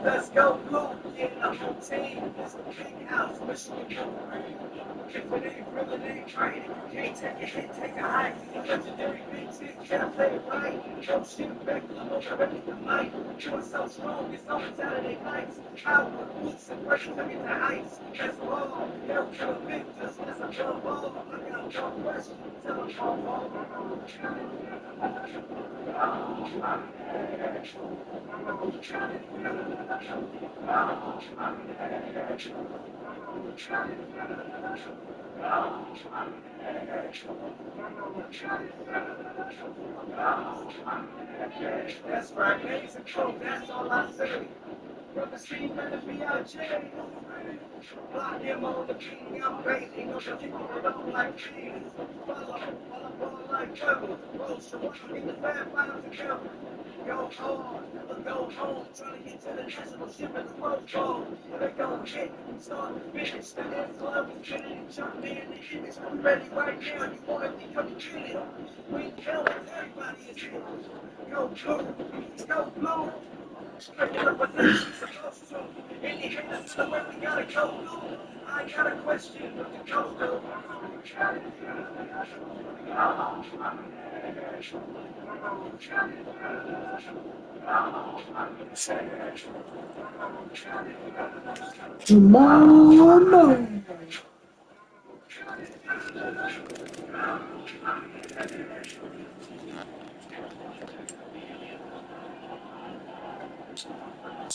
Let's go blue, get the whole team. It's a big house, Michigan Wolverines. If it ain't real, it ain't right. If you can't take a hit, take a hike. Legendary big six, can I play it right? No shit, back to the ready to fight. You are so strong, it's on Saturday nights. Power, boots, and pressure to get the heights. That's all. Hell, kill victors, that's a jump ball. I got no question, tell them all. That's right, ladies and folks, that's all I say. Brother Steve, let it be our J. Block him on the beat, I'm baiting on the kick it on like cheese. Follow, while I ball like trouble. Roll, so I get the fat files together. Go hard, never go home. Trying to get to the national ship in the World Bowl. They gon' hit, start to finish. The end club is getting jump in the image. I'm ready right now. You want it, come and get it. We kill it, everybody is here. Go blue, go blue. Straight up what they're supposed to. Any haters to the way we gotta go blue. I got a question, what the go do? Mama.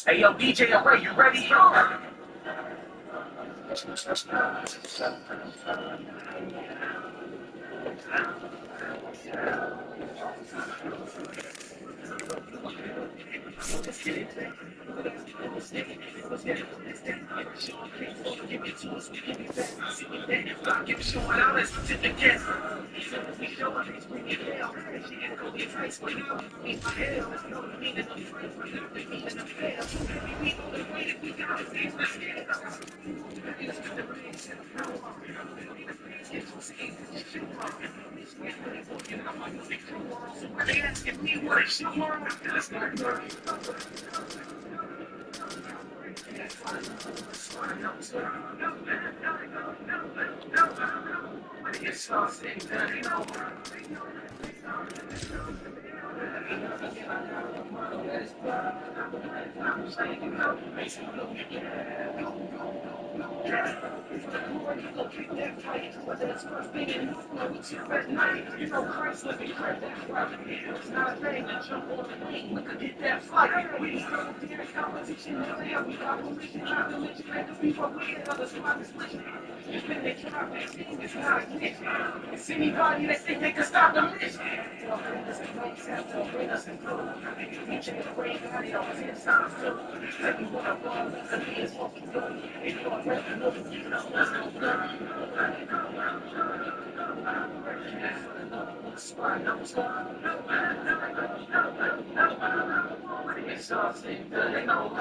Hey yo, BJ, are you ready? you go kick that fight. Whether it's first thing in the morning or with you at night, you know Christ let me crack that right. It's not a thing to jump on the plane, we could get that flight. We just don't fear competition, never have we got permission. Not to mention that the people with other squad is listening. It's been their job, their team is not a mission. It's anybody that think they can stop the mission. They'll bring us and race out, they'll bring us and go. We take the rain out, they always in time too. Everyone I run, the hands what we do. They don't recognize you know let's go blood. It's all same, they know.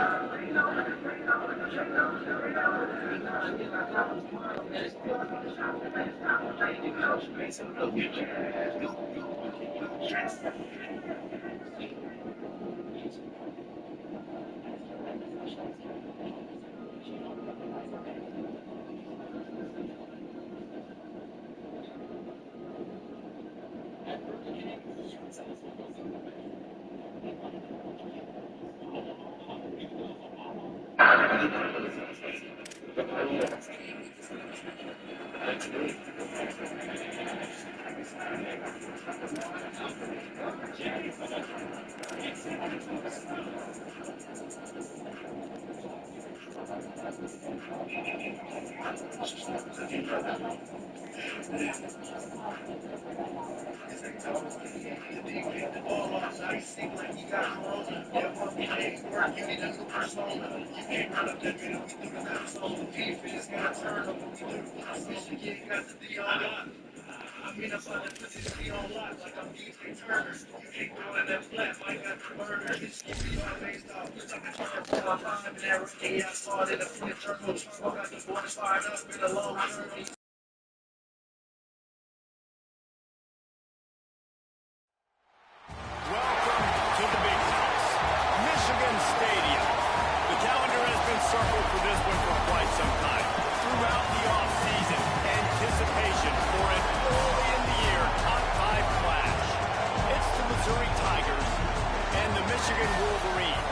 Wolverines.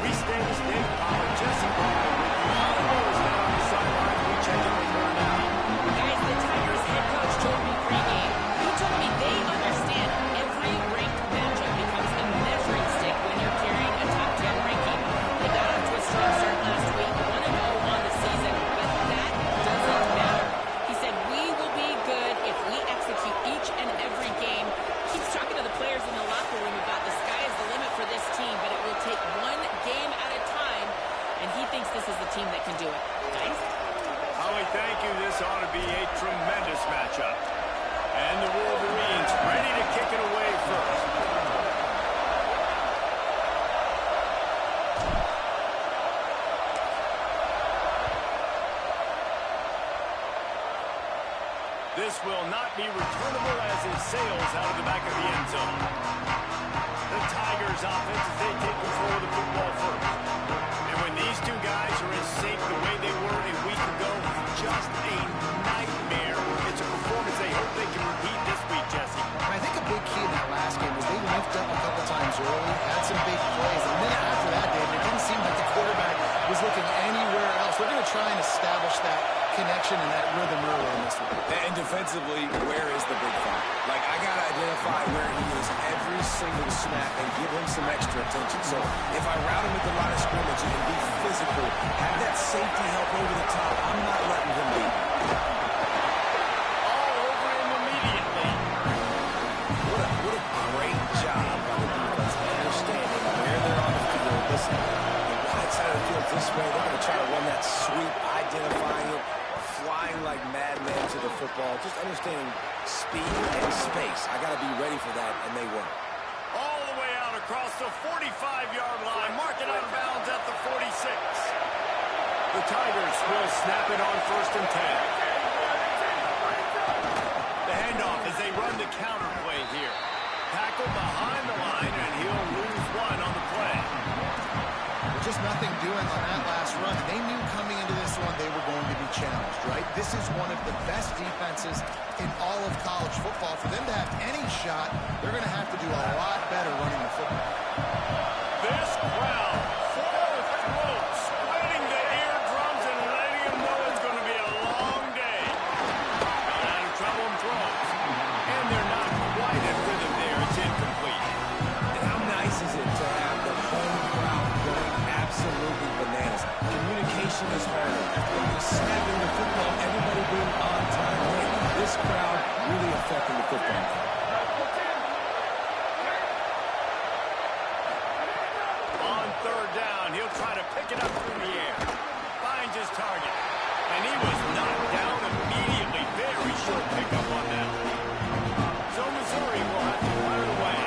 We stay the state of power. Jesse Butler with you. How was that on the sideline? We check it with her now. Guys, the Tigers head coach told me pregame. He told me they understand every ranked matchup becomes a measuring stick when you're carrying a top 10 ranking. They got off to a strong start last week, 1-0 on the season, but that doesn't matter. He said, we will be good if we execute each and every game. Keeps talking to the players in the locker room about the sky is the limit for this team, but it will take one game at a time, and he thinks this is the team that can do it. Guys? Holly, thank you. This ought to be a tremendous matchup. And the Wolverines ready to kick it away first. This will not be returnable as it sails out of the back of the end zone. The Tigers offense as they take control of the football first. And when these two guys are in sync the way they were a week ago, just a nightmare. It's a performance they hope they can repeat this week, Jesse. I think a big key in that last game was they linked up a couple times early, had some big plays, and then after that, David, it didn't seem like the quarterback was looking anywhere else. We're going to try and establish that connection and that rhythm early in this one. And defensively, where is the big fight? Like, I got to identify where he is every single snap and give him some extra attention. So if I route him at the line of scrimmage and be physical, have that safety help over the top, I'm not letting him beat. All over him immediately. What a great job by the defense understanding where they're on the field. Listen, the right side of the field this way, they're going to try to run that sweep, identifying it, flying like madmen to the football, just understanding speed and space. I got to be ready for that, and they were. All the way out across the 45-yard line, marking out of bounds at the 46. The Tigers will snap it on 1st and 10. The handoff as they run the counter play here. Tackle behind the line, and he'll lose one on the play. Just nothing doing on that last run. They knew coming into this one they were going to be challenged, right? This is one of the best defenses in all of college football. For them to have any shot, they're going to have to do a lot better running the football. This crowd, full of throats, splitting the eardrums and letting them know it's going to be a long pushing is harder. They're just snapping the football, everybody being on time late. This crowd really affecting the football. On third down, he'll try to pick it up through the air. Finds his target. And he was knocked down immediately. Very short pickup on that. So Missouri will have to fire away.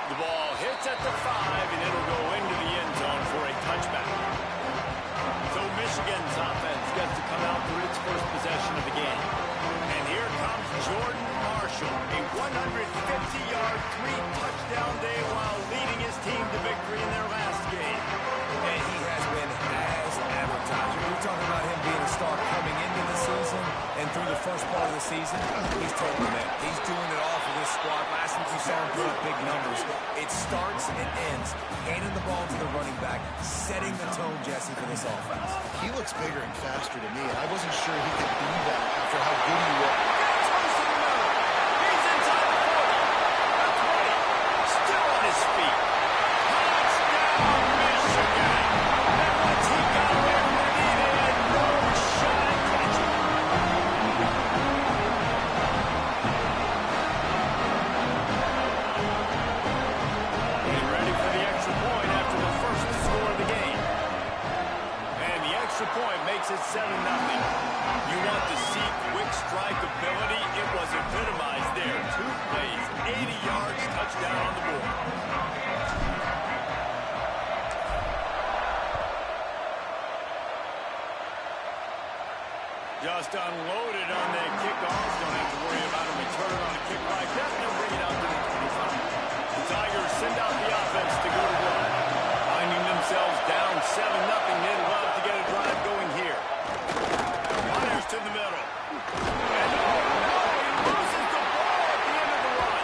The ball hits at the 5, and it'll go into the end zone for a touchback. So Michigan's offense gets to come out for its first possession of the game. And here comes Jordan Marshall, a 150-yard, 3-touchdown day while leading his team to victory in their last game. And he has been as advertised. We're talking about him being a star coming into the season, and through the first part of the season, he's taking them in. He's doing it all for this squad. Last week you saw him put up big numbers. It starts and ends, handing the ball to the running back, setting the tone, Jesse, for this offense. He looks bigger and faster to me. I wasn't sure he could be that after how good he was. He's inside the 40, the 20, still on his feet. Touchdown, Michigan! And once he got away from the knee, they had no shot at catching him. Getting ready for the extra point after the first score of the game. And the extra point makes it 7-0. You want to see quick strike ability? It was epitomized there. 2 plays, 80 yards, touchdown on the board. Just unloaded on that kickoff. Don't have to worry about a return on a kick like that. They'll bring it out to the 25. The Tigers send out the offense to go to work. Finding themselves down 7-0. They'd love to get a drive going here. Myers to the middle. And oh no, he loses the ball at the end of the run.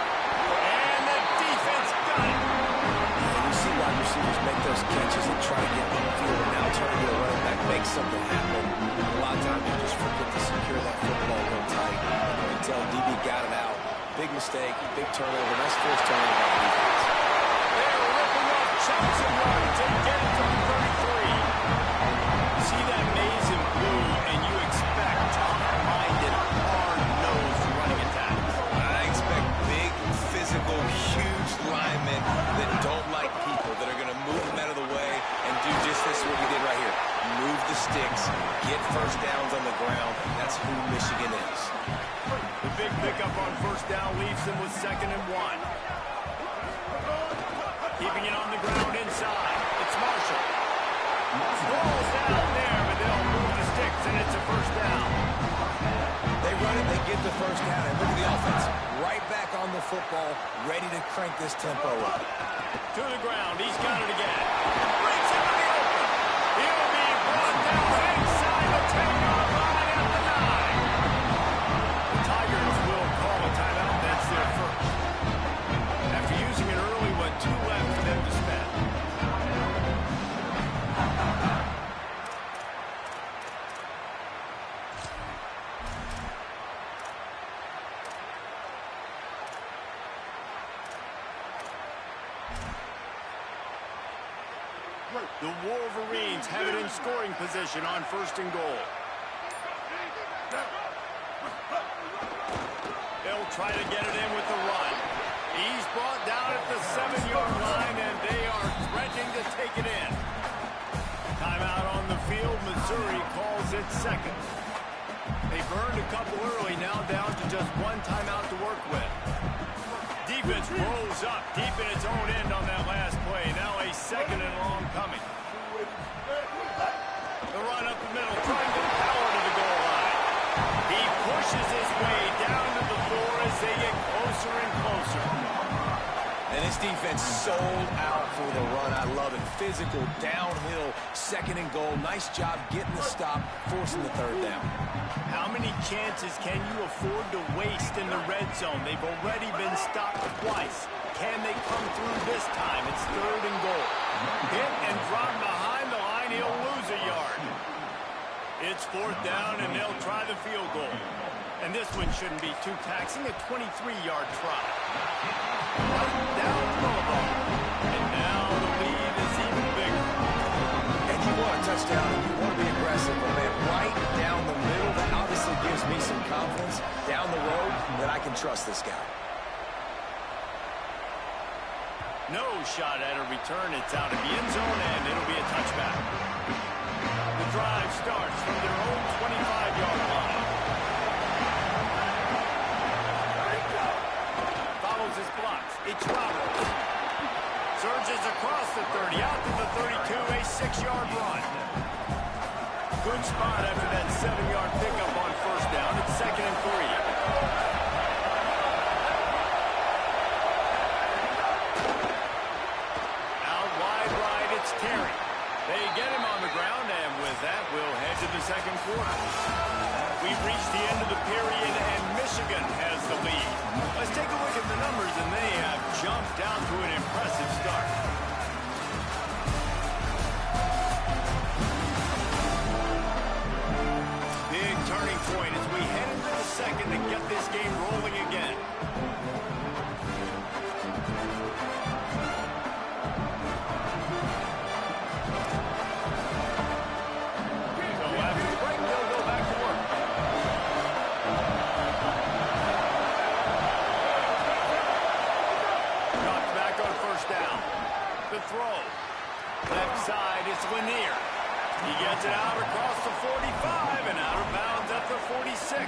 And the defense got it. And you see wide receivers make those catches and try to get them field, and now turn to a running back, make something happen. A lot of times you just forget to secure that football real tight. You can tell DB got it out. Big mistake, big turnover. Nice first turnover by the defense. They're ripping off chunks of yards and get it to the 33. See that maze in blue, and you expect tough-minded, hard-nosed running attacks. I expect big, physical, huge linemen that don't like people, that are going to move them out of the way and do just this, what we did right here. Move the sticks, get first downs on the ground. That's who Michigan is. The big pickup on first down leaves them with 2nd and 1. Keeping it on the ground inside. It's Marshall. Rolls down there, but they'll move the sticks, and it's a first down. They run it, they get the first down, and look at the offense. Right back on the football, ready to crank this tempo up. To the ground, he's got it again. Breaks into the open. He'll be brought down inside the 10-yard line at the 9. The Tigers will call a timeout. That's their first. After using it early, 2 left for them to spend. The Wolverines have it in scoring position on 1st and goal. They'll try to get it in with the run. He's brought down at the 7-yard line, and they are threatening to take it in. Timeout on the field. Missouri calls it 2nd. They burned a couple early, now down to just 1 timeout to work with. Defense rolls up deep in its own end on that last play. Now a 2nd and long coming. The run up the middle, trying to power to the goal line. He pushes his way down to the floor as they get closer and closer. And this defense sold out for the run. I love it. Physical, downhill, 2nd and goal. Nice job getting the stop, forcing the 3rd down. How many chances can you afford to waste in the red zone? They've already been stopped twice. Can they come through this time? It's 3rd and goal. Hit and drop behind the line. He'll lose a yard. It's 4th down, and they'll try the field goal. And this one shouldn't be too taxing, a 23-yard try. Right down the boulevard. And now the lead is even bigger. And you want a touchdown and you want to be aggressive, but man, right down the middle, that obviously gives me some confidence down the road that I can trust this guy. No shot at a return. It's out of the end zone, and it'll be a touchback. The drive starts from their own 25-yard line. Follows his blocks. It's Roberts. Surges across the 30, out to the 32, a 6-yard run. Good spot after that 7-yard pickup on first down. It's 2nd and 3. Terry. They get him on the ground, and with that, we'll head to the second quarter. We've reached the end of the period, and Michigan has the lead. Let's take a look at the numbers, and they have jumped out to an impressive start. Big turning point as we head into the second and get this game rolling again. Throw. Left side is Lanier. He gets it out across the 45 and out of bounds at the 46.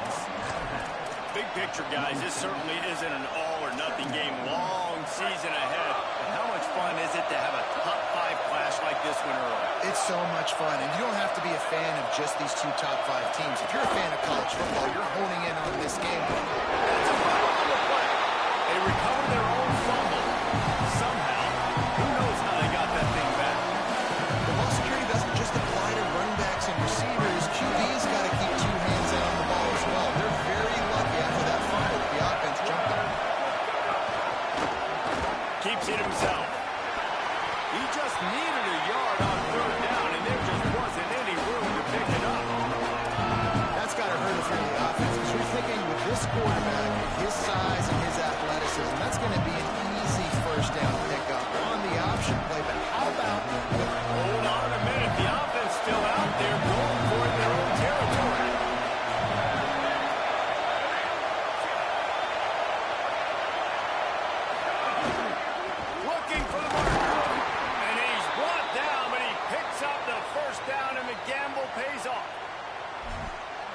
Big picture, guys, this certainly isn't an all-or-nothing game. Long season ahead. But how much fun is it to have a top 5 clash like this one early? It's so much fun, and you don't have to be a fan of just these 2 top 5 teams. If you're a fan of college football, you're honing in on this game. That's a fumble on the play. They recover their own fumble. Somehow. Who knows how they got that thing back? The ball security doesn't just apply to running backs and receivers. QB's got to keep 2 hands in on the ball as well. They're very lucky after that fumble. The offense jumped on. Keeps it himself. He just needed a yard on 3rd down, and there just wasn't any room to pick it up. That's got to hurt if you're the offense. Because you're thinking with this quarterback, his size and his athleticism, that's going to be an easy first down pickup on the option play. But how about... Hold on a minute. The offense still out there going for it in their own territory. Looking for the marker. And he's brought down, but he picks up the first down, and the gamble pays off.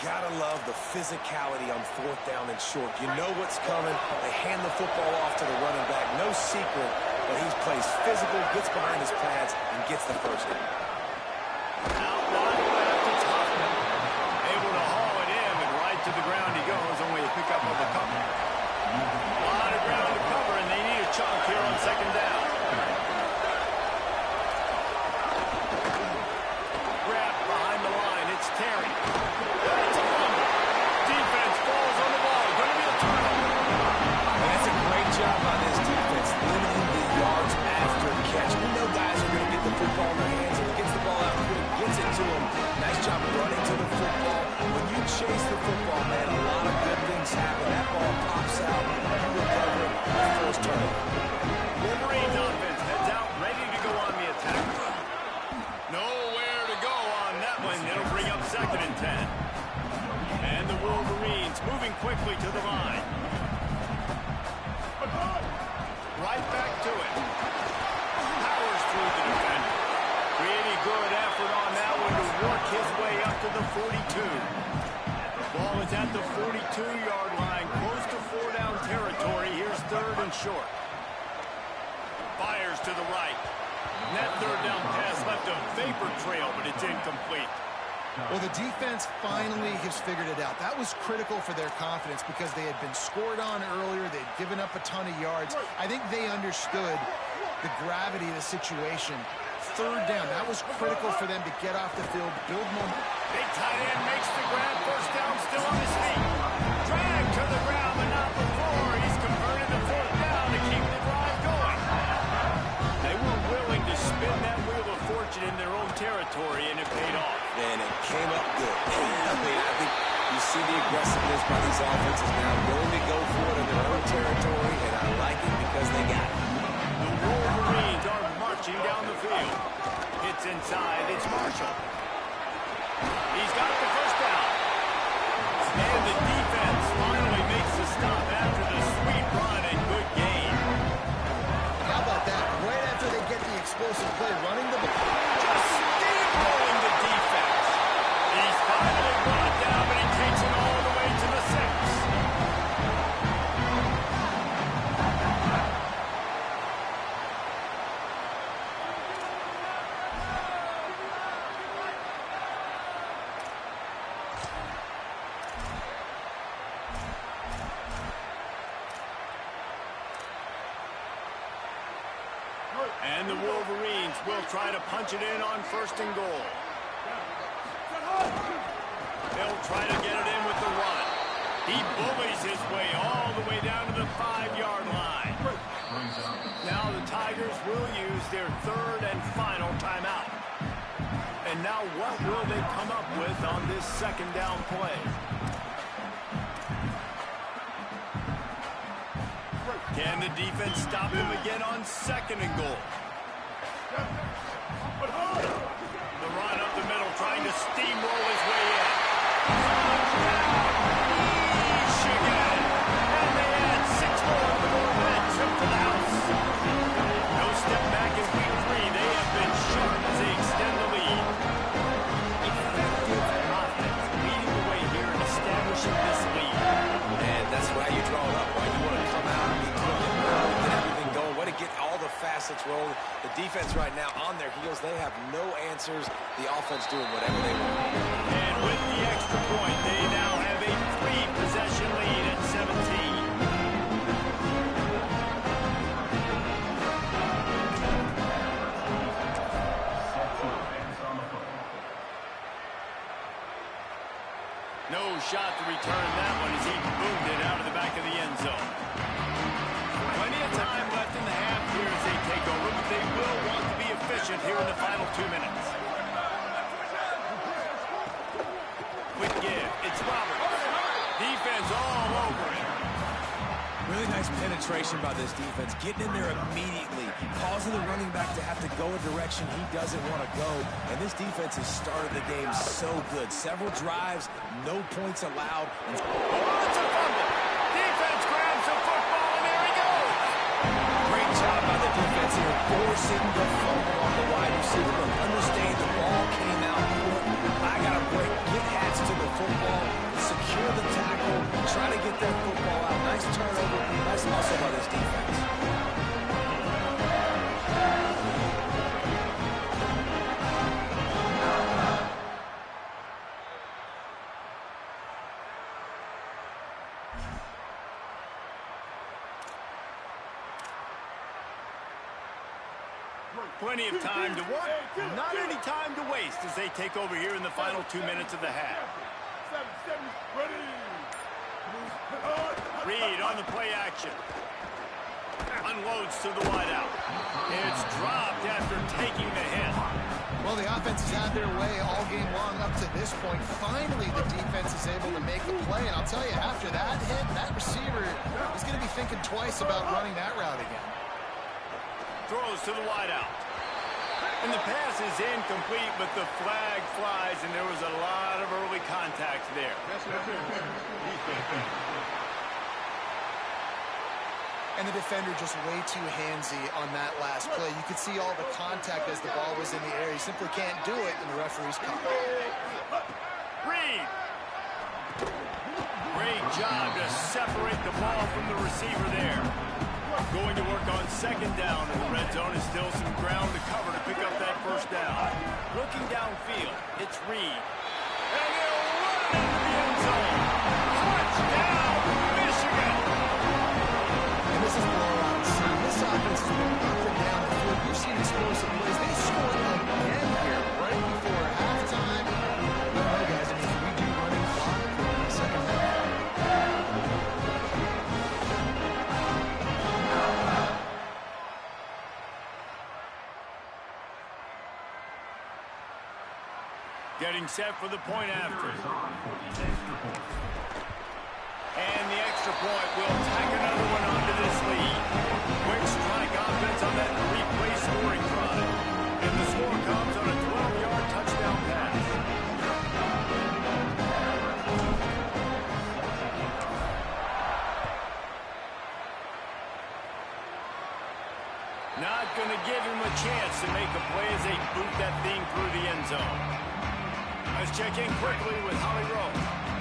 Gotta love the physicality on 4th down and short. You know what's coming. They hand the football off to the running back. No secret, but he plays physical, gets behind his pads, and gets the first down. Out wide left, it's Hoffman. Able to haul it in, and right to the ground he goes. Only a pickup of a couple. A lot of ground to cover, and they need a chunk here on 2nd down. Grab behind the line. It's Terry. That's a fumble. Defense falls on the ball. Going to be a turnover. That's a great job by this defense, limiting the yards after the catch. We know guys are going to get the football in their hands. If he gets the ball out quick, gets it to him. Nice job running to the football. When you chase the football, man, a lot of good things happen. That ball pops out. You recover it. First turnover. Wolverines offense heads out, ready to go on the attack. Nowhere to go on that one. It'll bring up 2nd and 10. And the Wolverines moving quickly to the line. Right back to it. Powers through the defender. Pretty good effort on that one to work his way up to the 42. The ball is at the 42-yard line, close to 4-down territory. Here's 3rd and short. Fires to the right. And that 3rd down pass left a vapor trail, but it's incomplete. Well, the defense finally has figured it out. That was critical for their confidence because they had been scored on earlier. They had given up a ton of yards. I think they understood the gravity of the situation. 3rd down, that was critical for them to get off the field, build momentum. Big tight end makes the grab. First down, still on his feet. Drag to the ground, but not before. He's converted the 4th down to keep the drive going. They were willing to spin that wheel of fortune in their own territory, and it paid off. And it came up good. I think you see the aggressiveness by these offenses now, willing to go for it in their own territory, and I like inside. It's Marshall. He's got the first down. And the defense finally makes the stop after the sweet run and good gain. How about that? Right after they get the explosive play, running the ball. Just steamrolling the defense. He's finally brought down, but he takes it all the way to the 6. And the Wolverines will try to punch it in on 1st and goal. They'll try to get it in with the run. He bullies his way all the way down to the 5-yard line. Now the Tigers will use their 3rd and final timeout. And now what will they come up with on this 2nd down play? Can the defense stop them again on 2nd and goal? The run up the middle, trying to steamroll his way in. Michigan! And they add 6 more to the Wolverine trip to the house. No step back in week 3. They have been sharp as they extend the lead. Effective offense leading the way here and establishing this lead. And that's why you draw it up, right? You want to come out and be quick and get everything going. Want to get all the facets rolling. The defense right now on their heels. They have no answers. The offense doing whatever they want. And with the extra point, they now have a 3-possession lead at 17. No shot to return that one as he boomed it out of the back of the end zone. Plenty of time left in the half here as they take over, but they will want to be efficient here in the final 2 minutes. Quick give. It's Roberts. Defense all over it. Really nice penetration by this defense. Getting in there immediately. Causing the running back to have to go a direction he doesn't want to go. And this defense has started the game so good. Several drives, no points allowed. Oh, it's a fumble. Defense grabs the football, and there he goes. Great job by the defense here, forcing the fumble on the wide receiver. But understand the ball came out quick. I got to break. Get hats to the football. Secure the tackle. Try to get that football out. Nice turnover. Nice muscle by this defense. Plenty of time to work, not any time to waste as they take over here in the final 2 minutes of the half. Reed on the play action. Unloads to the wideout. It's dropped after taking the hit. Well, the offense has had their way all game long up to this point. Finally, the defense is able to make the play. And I'll tell you, after that hit, that receiver is going to be thinking twice about running that route again. Throws to the wideout. And the pass is incomplete, but the flag flies, and there was a lot of early contact there. And the defender just way too handsy on that last play. You could see all the contact as the ball was in the air. He simply can't do it, and the referee's caught. Reed. Great job to separate the ball from the receiver there. Going to work on 2nd down, and the red zone is still some ground to cover to pick up that 1st down. Looking downfield, it's Reed. And they'll run into the end zone. Touchdown, Michigan! And this is blowout. See, this offense has been up and down the field. You've seen explosive plays. They scored again here right before halftime. I don't know, guys. I mean, we do running clock in the 2nd half. Getting set for the point after. And the extra point will tack another one onto this lead. Quick strike offense on that 3-play scoring drive. And the score comes on a 12 Not going to give him a chance to make a play as they boot that thing through the end zone. Let's check in quickly with Holly Rowe.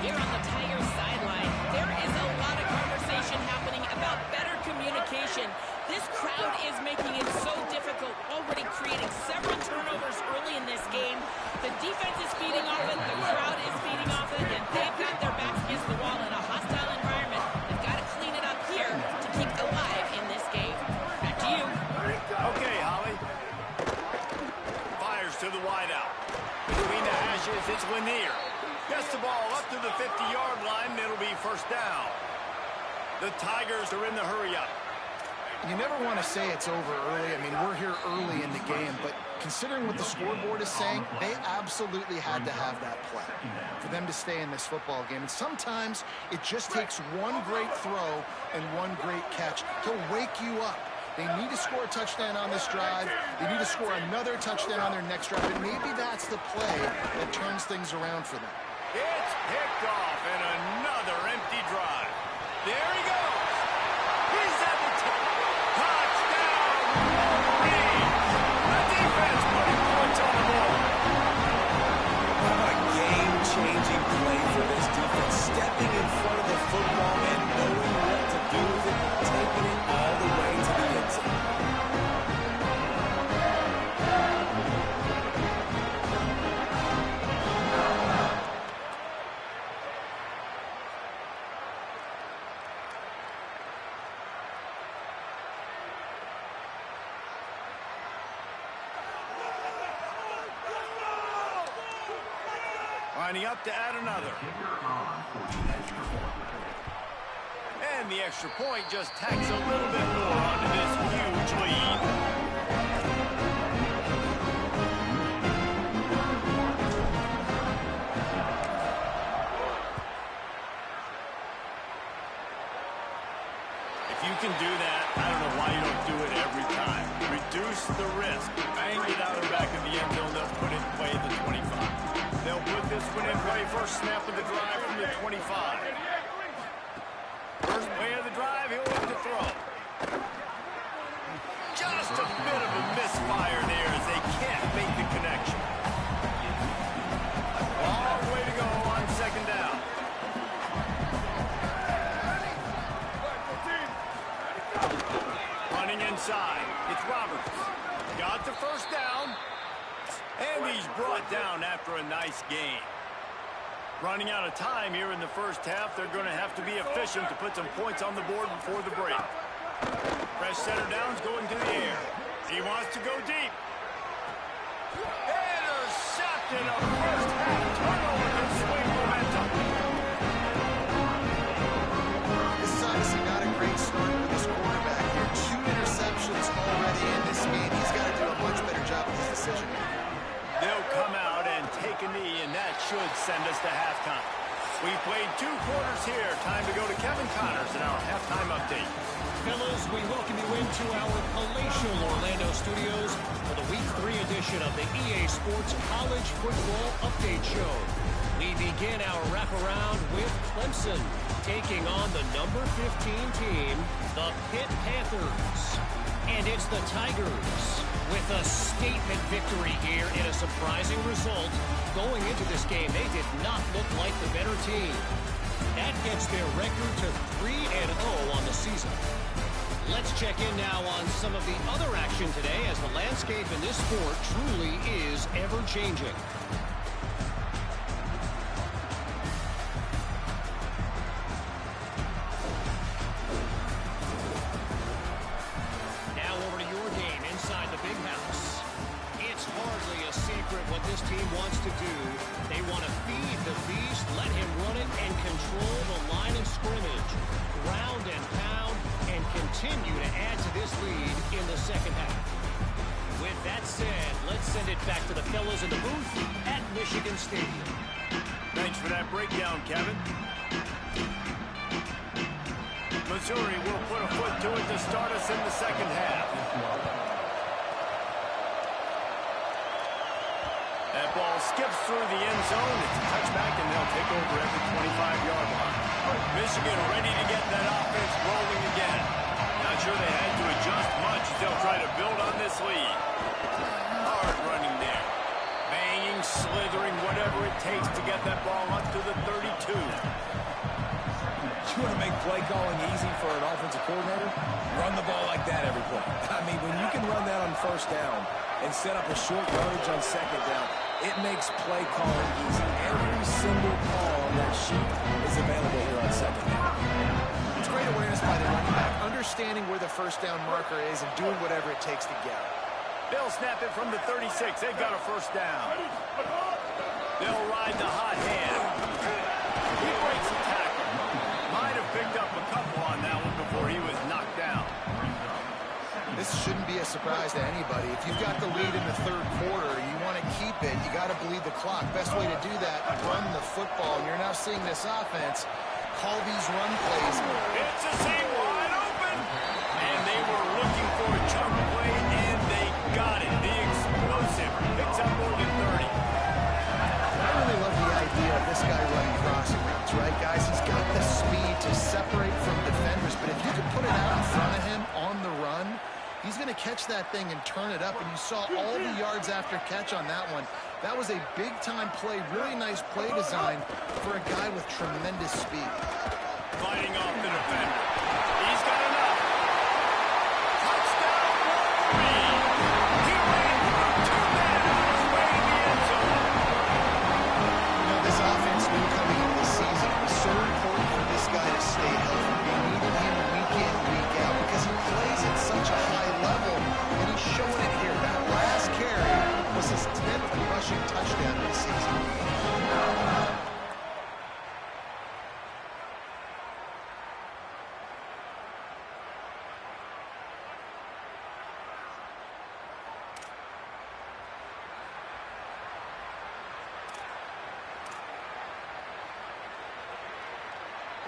Here on the Tigers sideline, there is a lot of conversation happening about better communication. This crowd is making it so difficult, already creating several turnovers early in this game. The defense is feeding off it, the crowd is feeding off it, and they've got their backs against the wall in a hostile environment. They've got to clean it up here to keep alive in this game. Back to you. Okay, Holly. Fires to the wideout. Between the hashes, it's Lanier. Gets the ball up to the 50-yard line, and it'll be first down. The Tigers are in the hurry-up. You never want to say it's over early. I mean, we're here early in the game, but considering what the scoreboard is saying, they absolutely had to have that play for them to stay in this football game. And sometimes it just takes one great throw and one great catch to wake you up. They need to score a touchdown on this drive. They need to score another touchdown on their next drive, and maybe that's the play that turns things around for them. It's picked off, and another empty drive. There he goes. He's at the top. Touchdown, Wolverines. The defense putting points on the board. What a game-changing play for this defense. Stepping in front of the football and knowing what to do with it, taking it all the way to the end zone. Lining up to add another. And the extra point just tacks a little bit more onto this huge lead. If you can do that, I don't know why you don't do it every time. Reduce the risk. Bang it out of the back of the end zone. They'll put it in play at the 25. They'll put this one in play. First snap of the drive from the 25. First play of the drive, he'll look to throw. Just a bit of a misfire there as they can't make the connection. Long way to go on second down. Running inside, it's Roberts. Got the first down. And he's brought down after a nice gain. Running out of time here in the first half. They're going to have to be efficient to put some points on the board before the break. Fresh center down's going to the air. He wants to go deep. Intercepted, a first half turnover to swing momentum. This is obviously not a great start for this quarterback here. 2 interceptions already in this game. He's got to do a much better job with his decision making. They'll come out and take a knee, and that should send us to halftime. We played 2 quarters here. Time to go to Kevin Connors in our halftime update. Fellas, we welcome you into our palatial Orlando studios for the Week 3 edition of the EA Sports College Football Update Show. We begin our wraparound with Clemson taking on the number 15 team, the Pitt Panthers. And it's the Tigers with a statement victory here in a surprising result. Going into this game, they did not look like the better team. That gets their record to 3-0 on the season. Let's check in now on some of the other action today as the landscape in this sport truly is ever-changing. Now over to your game inside the big house. It's hardly a secret what this team wants to do. They want to feed the beast, let him run it, and control the line of scrimmage. Ground and pound, and continue to add to this lead in the second half. With that said, let's send it back to the fellas in the booth at Michigan Stadium. Thanks for that breakdown, Kevin. Missouri will put a foot to it to start us in the second half. That ball skips through the end zone. It's a touchback, and they'll take over at the 25-yard line. Michigan ready to get that offense rolling again. Not sure they had to adjust much. they'll try to build on this lead. Hard running there. Banging, slithering, whatever it takes to get that ball up to the 32. You want to make play calling easy for an offensive coordinator? Run the ball like that every play. I mean, when you can run that on first down and set up a short yardage on second down, it makes play calling easy. Every single call on that sheet is available here on second down. It's great awareness by the running back, understanding where the first down marker is and doing whatever it takes to get it. They'll snap it from the 36. They've got a first down. They'll ride the hot hand. He breaks the tackle. Might have picked up a couple on that one before he was knocked down. This shouldn't be a surprise to anybody. If you've got the lead in the third quarter, you want to keep it, you got to bleed the clock. Best way to do that, run the football. And you're now seeing this offense call these run plays. It's a seam wide open. And they were looking for a chunk play, and they got it. The explosive picks up more than 30. I really love the idea of this guy running crossing routes, right, guys? He's got the speed to separate from defenders, but if you could put it out in front of him on the run, he's going to catch that thing and turn it up, and you saw all the yards after catch on that one. That was a big-time play, really nice play design for a guy with tremendous speed. Fighting off the defender. He's got enough. Touchdown, Wolverines! He ran through two men on his way to the end zone. You know, this offense knew coming into the season it was so important for this guy to stay healthy. They needed him week in, week out, because he plays at such a high level, and he's showing it here. That last carry was his 10th rushing touchdown of the season.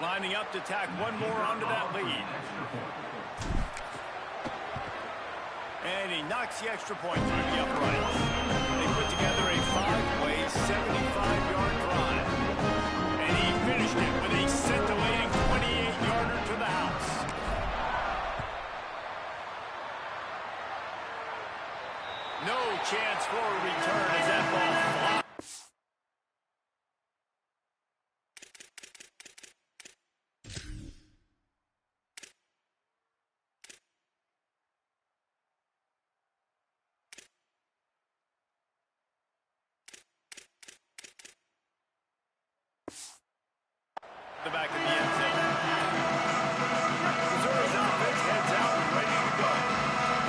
Lining up to tack one more onto that lead. And he knocks the extra point through the uprights. They put together a 5-way, 75-yard drive. And he finished it with a scintillating 28-yarder to the house. No chance for a return as that ball flies. The back of the end zone. Missouri's offense heads out and ready to go.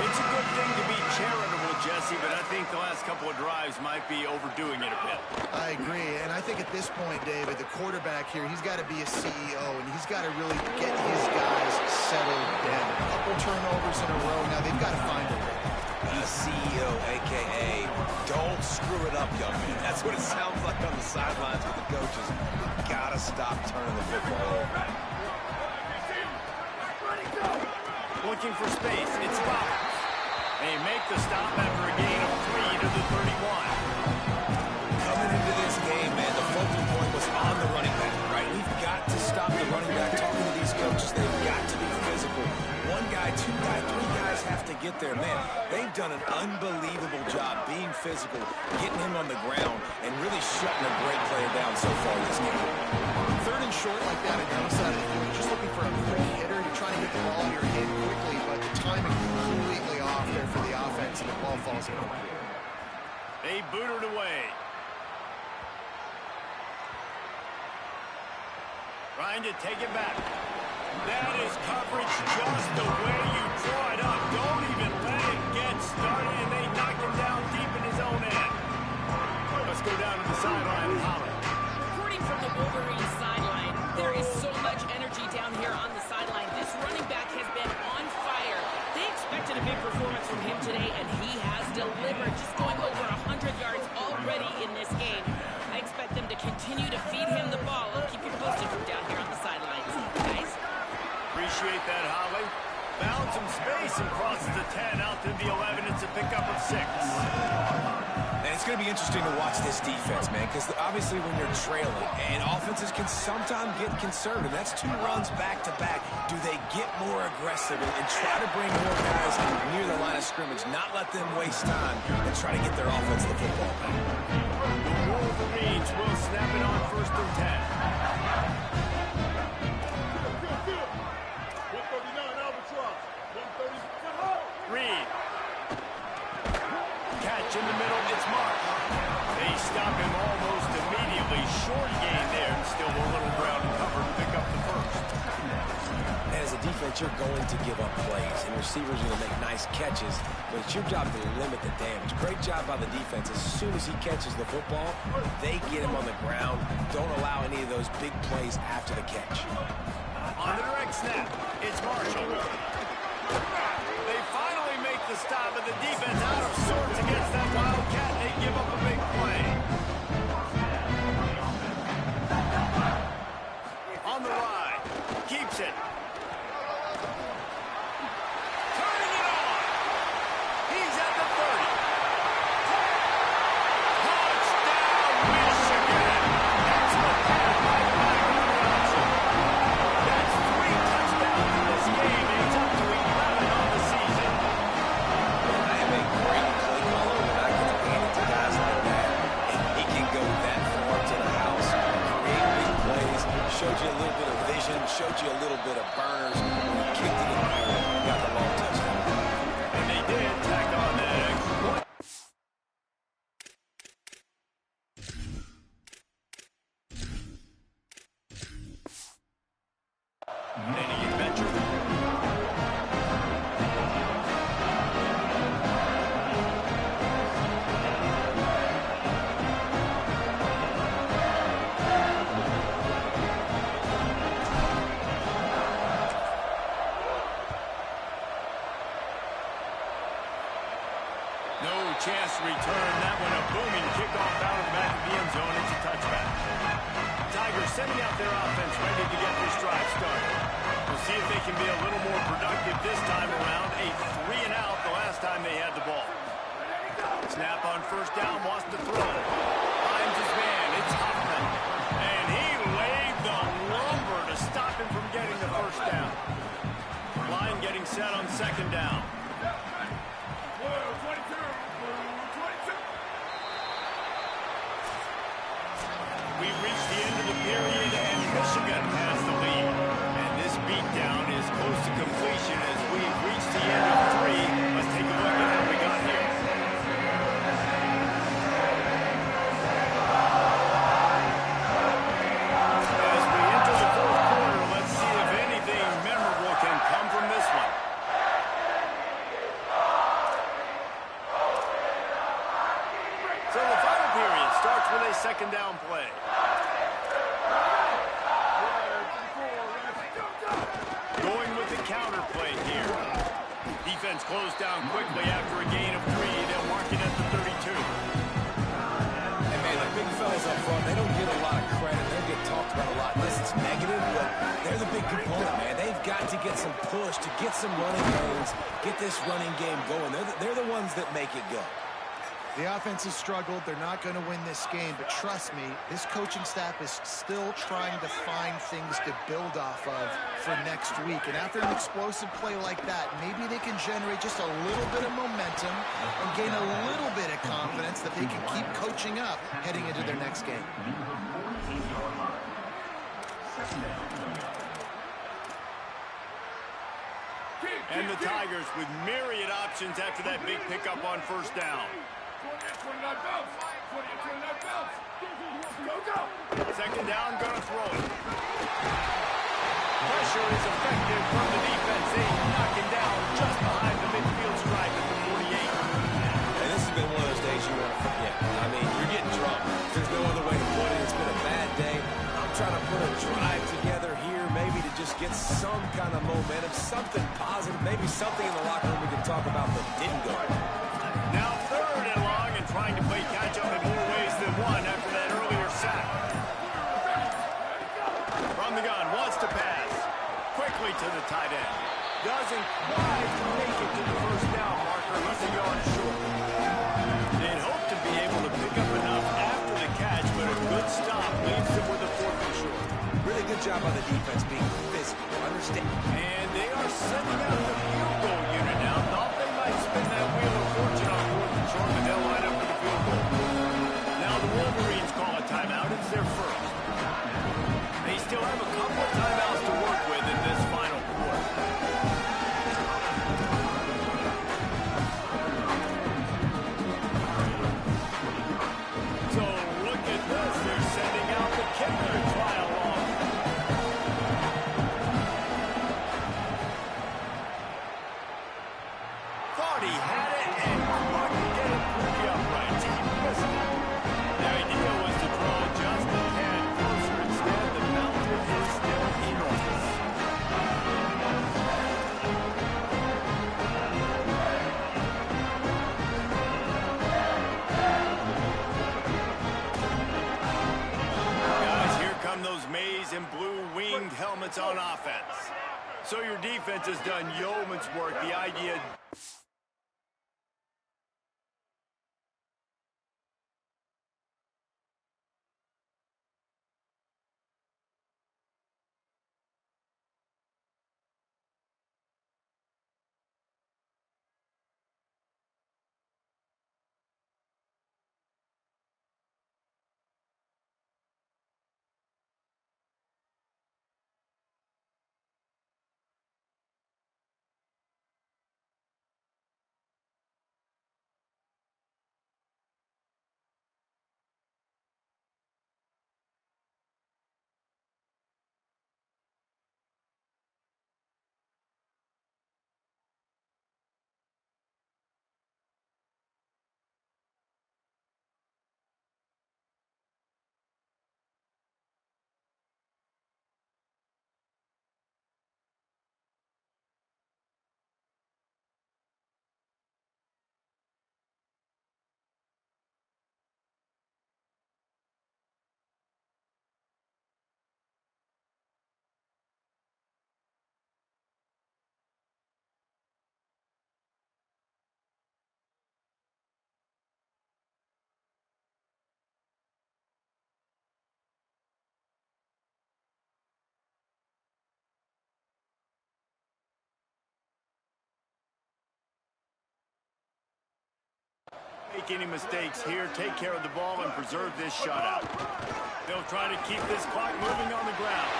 It's a good thing to be charitable, Jesse, but I think the last couple of drives might be overdoing it a bit. I agree, and I think at this point, David, the quarterback here, he's got to be a CEO, and he's got to really get his guys settled down. A couple turnovers in a row. Now they've got to find a way. CEO, a.k.a. don't screw it up, young man. That's what it sounds like on the sidelines with the coaches. You gotta stop turning the football over. Looking for space. It's Roberts. They make the stop after a gain of 3 to the 31. Coming into this game, man, the focal point was on the running back, right? We've got to stop the running back. Talking to these coaches, they've got to be physical. One guy, two guys, three guys have to get there. Man, they've done an unbelievable job being physical, getting him on the ground, and really shutting a great player down so far this game. Third and short like that on the outside of the field, you're just looking for a quick hitter. You're trying to get the ball in your hand quickly, but the timing completely off there for the offense, and the ball falls incomplete. They boot it away. Trying to take it back. That is coverage just the way you draw it up. Don't even let it get started, and they knock him down deep in his own end. Let's go down to the sideline and holler. Reporting from the Wolverines sideline, there is so much energy down here on the sideline. This running back has been on fire. They expected a big performance from him today, and he has delivered. Just going over 100 yards already in this game. I expect them to continue to feed him the ball. I'll keep you posted from down here on the sidelines. Guys? Appreciate that, Holly. Bounce found some space and crosses the 10 out to the 11. It's a pickup of 6. And it's going to be interesting to watch this defense, man, because obviously when you're trailing, and offenses can sometimes get conservative. That's 2 runs back-to-back. Do they get more aggressive and try to bring more guys near the line of scrimmage, not let them waste time, and try to get their offense the football back? The Wolverines will snap it on 1st and 10. Reed. Catch in the middle, it's Mark. They stop him almost immediately. Short gain there, and still a little ground and cover to pick up the 1st. And as a defense, you're going to give up plays, and receivers are going to make nice catches, but it's your job to limit the damage. Great job by the defense. As soon as he catches the football, they get him on the ground. Don't allow any of those big plays after the catch. On the direct snap, it's Marshall. They finally make the stop, but the defense out of sorts against that Wildcat. They give up a big play. On the ride, keeps it. Turning it on. He's at the 30. Touchdown, Michigan. Excellent pass by the back option. That's 3 touchdowns in this game. It's up to 11 on the season. I have a great play caller when I get to hand it to guys like that. And he can go that far to the house, create big plays, showed you a little bit of vision, showed you a little bit of burners. When he kicked it in the air, got the long touchdown. And they did tack on that extra point. Any adventure? No chance to return. That one a booming kickoff out of the back of the end zone. It's a touchback. Tigers sending out their offense ready to get this drive started. We'll see if they can be a little more productive this time around. A 3 and out the last time they had the ball. Snap on 1st down, wants to throw. Finds his man. It's Huffman. And he laid the lumber to stop him from getting the 1st down. Line getting set on 2nd down. We reached the end of the period, and Michigan has the lead. And this beatdown is close to completion as we've reached the end of 3. Let's take a look at how we got here. As we enter the 4th quarter, let's see if anything memorable can come from this one. So the final period starts with a 2nd down play. Going with the counter play here. Defense closed down quickly after a gain of 3. They'll mark it at the 32. And man, the big fellas up front, they don't get a lot of credit. They don't get talked about a lot unless it's negative, but they're the big component, man. They've got to get some push, to get some running gains, get this running game going. They're the ones that make it go. The offense has struggled. They're not going to win this game, but trust me, this coaching staff is still trying to find things to build off of for next week. And after an explosive play like that, maybe they can generate just a little bit of momentum and gain a little bit of confidence that they can keep coaching up heading into their next game. And the Tigers with myriad options after that big pickup on 1st down. 2nd down, gonna throw it. Pressure is effective from the defense. They knock him down just behind the midfield stripe at the 48. And this has been one of those days you want to forget. I mean, you're getting drunk. There's no other way to put it. It's been a bad day. I'm trying to put a drive together here, maybe to just get some kind of momentum, something positive, maybe something in the locker room we can talk about that didn't go. Now 3rd and long, and trying to play catch-up in more ways than one after that earlier sack. From the gun, wants to pass. Quickly to the tight end. doesn't quite make it to the first down marker. He's a yard short. They'd hope to be able to pick up enough after the catch, but a good stop leaves them with a 4th and short. Really good job on the defense being physical. Understand. And they are sending out the field goal unit now. Thought they might spin that wheel of fortune on 4th and short, but they'll line up for the field goal. Now the Wolverines call a timeout. It's their first. They still have a couple of timeouts to work with in this final quarter. So look at this. They're sending out the kicker to try along. Thought he had it and couldn't get it pretty upright. He missed it. The idea was to draw just a tad closer. Instead, the mountain is still enormous. Guys, here come those maize and blue winged helmets on offense. So your defense has done yeoman's work. The idea... Make any mistakes here, take care of the ball, and preserve this shutout. They'll try to keep this clock moving on the ground.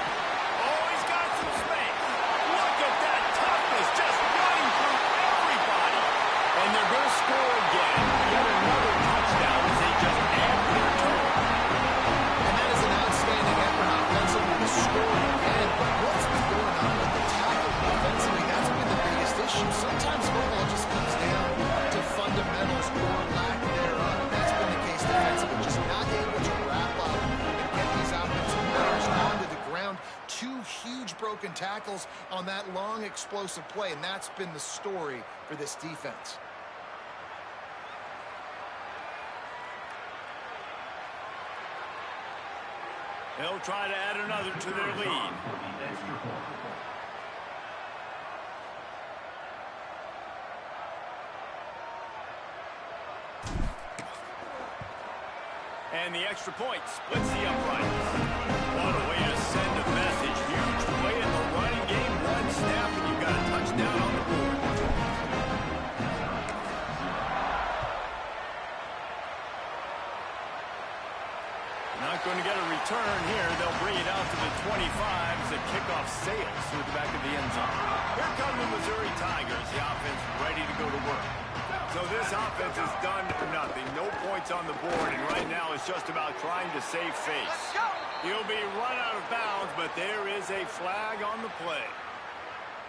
Oh, he's got some space. Look at that toughness, just running through everybody. And they're going to score again. Get another touchdown as they just add their total. And that is an outstanding effort offensively to score again. But what's been going on with the tackle defensively? That's been the biggest issue. Sometimes football just comes down to fundamentals or lack thereof. That's been the case defensively. Just not able to wrap up and get these offensive players onto the ground. 2 huge broken tackles on that long, explosive play, and that's been the story for this defense. They'll try to add another to their lead. And the extra point splits the uprights. What a way to send a message. Huge play in the running game. 1 snap and you've got a touchdown on the board. Not going to get a return here. They'll bring it out to the 25 as the kickoff sails through the back of the end zone. Here come the Missouri Tigers. The offense ready to go to work. So this offense is done for nothing. No points on the board, and right now it's just about trying to save face. He'll be run out of bounds, but there is a flag on the play.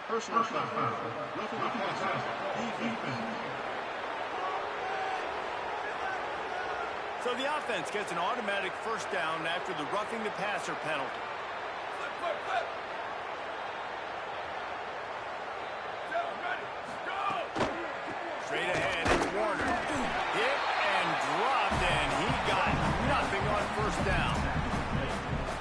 Personal foul. Roughing the passer. Defense. So the offense gets an automatic first down after the roughing the passer penalty. Straight ahead, it's Warner. Hit and dropped, and he got nothing on first down.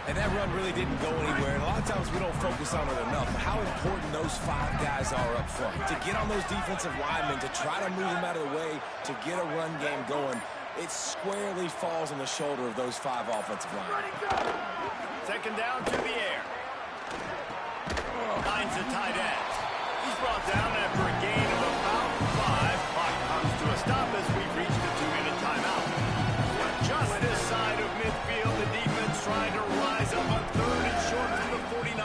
And that run really didn't go anywhere. And a lot of times we don't focus on it enough. But how important those 5 guys are up front. To get on those defensive linemen, to try to move them out of the way, to get a run game going, it squarely falls on the shoulder of those 5 offensive linemen. Second down to the air. Finds the tight end. He's brought down after a gain of about 5. Clock comes to a stop as we've reached the 2-minute timeout. Just this side of midfield, the defense trying to rise up on 3rd and short to the 49.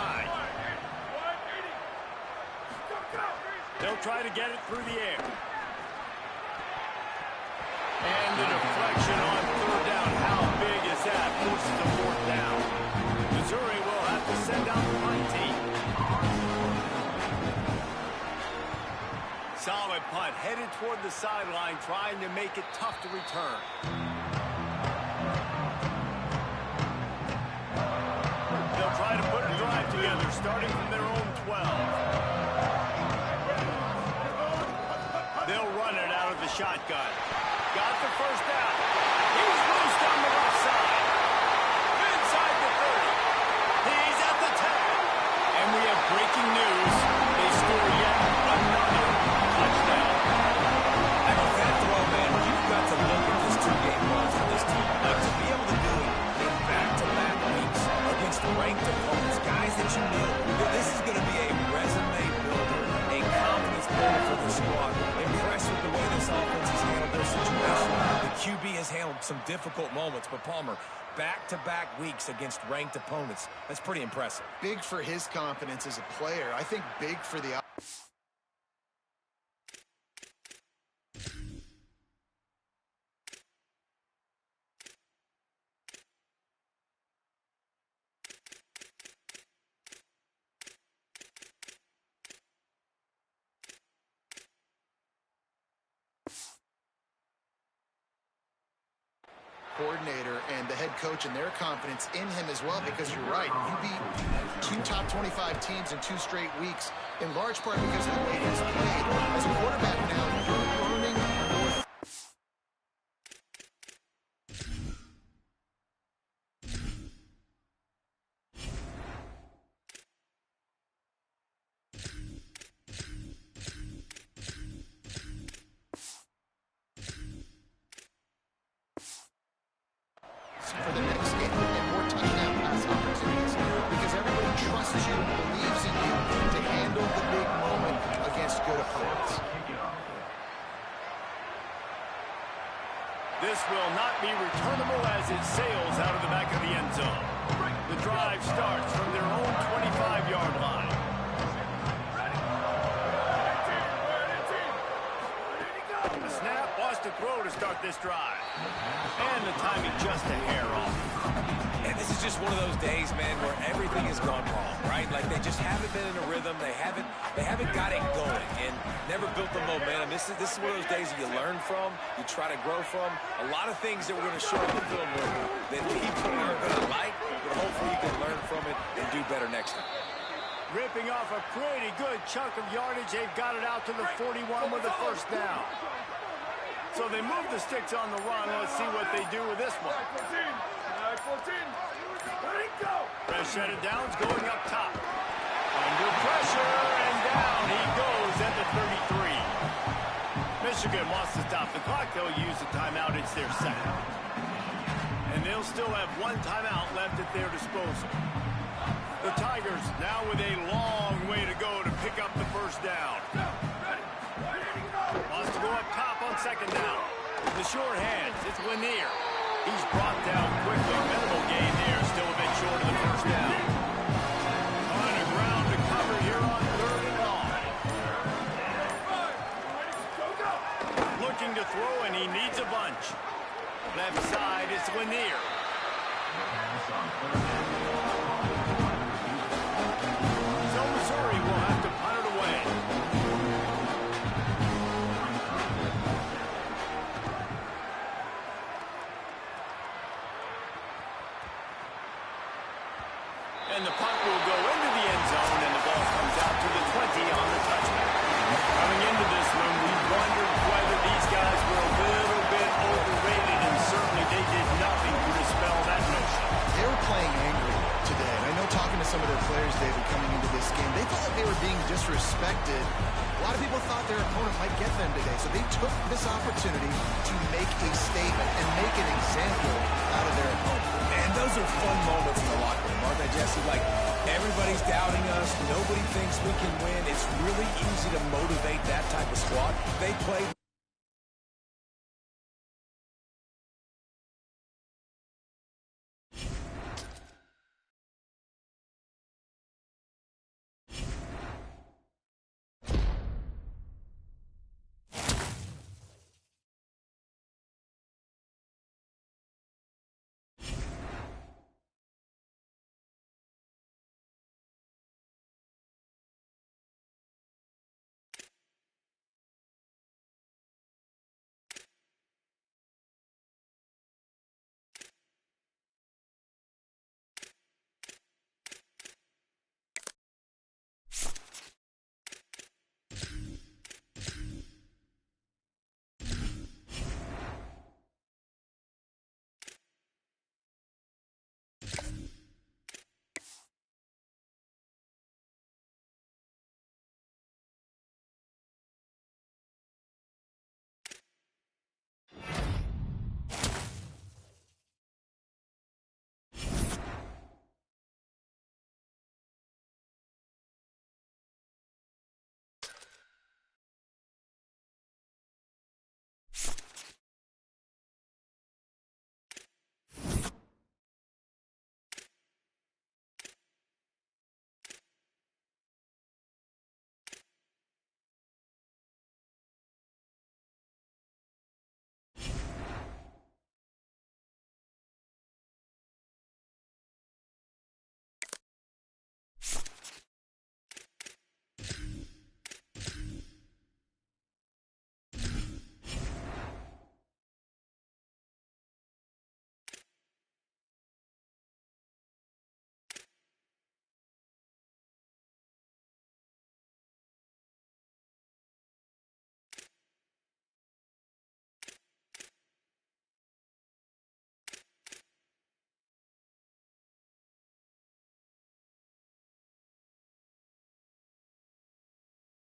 They'll try to get it through the air. And the deflection on 3rd down. How big is that? Forces the 4th down. Missouri will have to send out the punt team. Solid punt, headed toward the sideline, trying to make it tough to return. They'll try to put a drive together, starting from their own 12. They'll run it out of the shotgun. Got the first down. He's loose down the left side. Inside the 30. He's at the 10. And we have breaking news. They score yet another touchdown. And with that throw, man, you've got to look at this 2-game run for this team. Like, to be able to do it in back-to-back weeks against ranked opponents, guys that you know, this is going to be a resume builder, a confidence builder for the squad. Impressed with the way this offense has handled their situation. The QB has handled some difficult moments, but Palmer, back-to-back weeks against ranked opponents, that's pretty impressive. Big for his confidence as a player. I think big for the... coordinator and the head coach and their confidence in him as well, because you're right, you beat 2 top 25 teams in 2 straight weeks, in large part because of the way he's played. As a quarterback now, you're learning more. For the next game, and more touchdown pass opportunities, because everybody trusts you and believes in you to handle the big moment against good opponents. This will not be returnable as it sails out of the back of the end zone. The drive starts from their own 25-yard line. The snap wants to throw to start this drive. And the timing just a hair off. And this is just one of those days, man, where everything has gone wrong, right? Like, they just haven't been in a rhythm. They haven't got it going and never built the momentum. This is one of those days that you learn from, you try to grow from. A lot of things that we're going to show in the film that people aren't going to like, but hopefully you can learn from it and do better next time. Ripping off a pretty good chunk of yardage. They've got it out to the 41 with the first down. So they move the sticks on the run. Let's see what they do with this one. Fresh set of downs going up top. Under pressure, and down he goes at the 33. Michigan wants to stop the clock. They'll use the timeout. It's their second. And they'll still have 1 timeout left at their disposal. The Tigers now with a long way to go to pick up the first down. Wants to go up top on second down. The short hands, it's Lanier. He's brought down quickly. Minimal gain there, still a bit short of the first down. On the ground to cover here on 3rd and long. Looking to throw, and he needs a bunch. Left side, it's Lanier. So Missouri will have to punt it away. And the punt will go into the end zone, and the ball comes out to the 20 on the touchback. Coming into this one, we wondered whether these guys were a little bit overrated, and certainly they did nothing to dispel that notion. They were playing angry to them today. So they took this opportunity to make a statement and make an example out of their opponent. And those are fun moments in the locker room, aren't they, Jesse? Like, everybody's doubting us. Nobody thinks we can win. It's really easy to motivate that type of squad. They played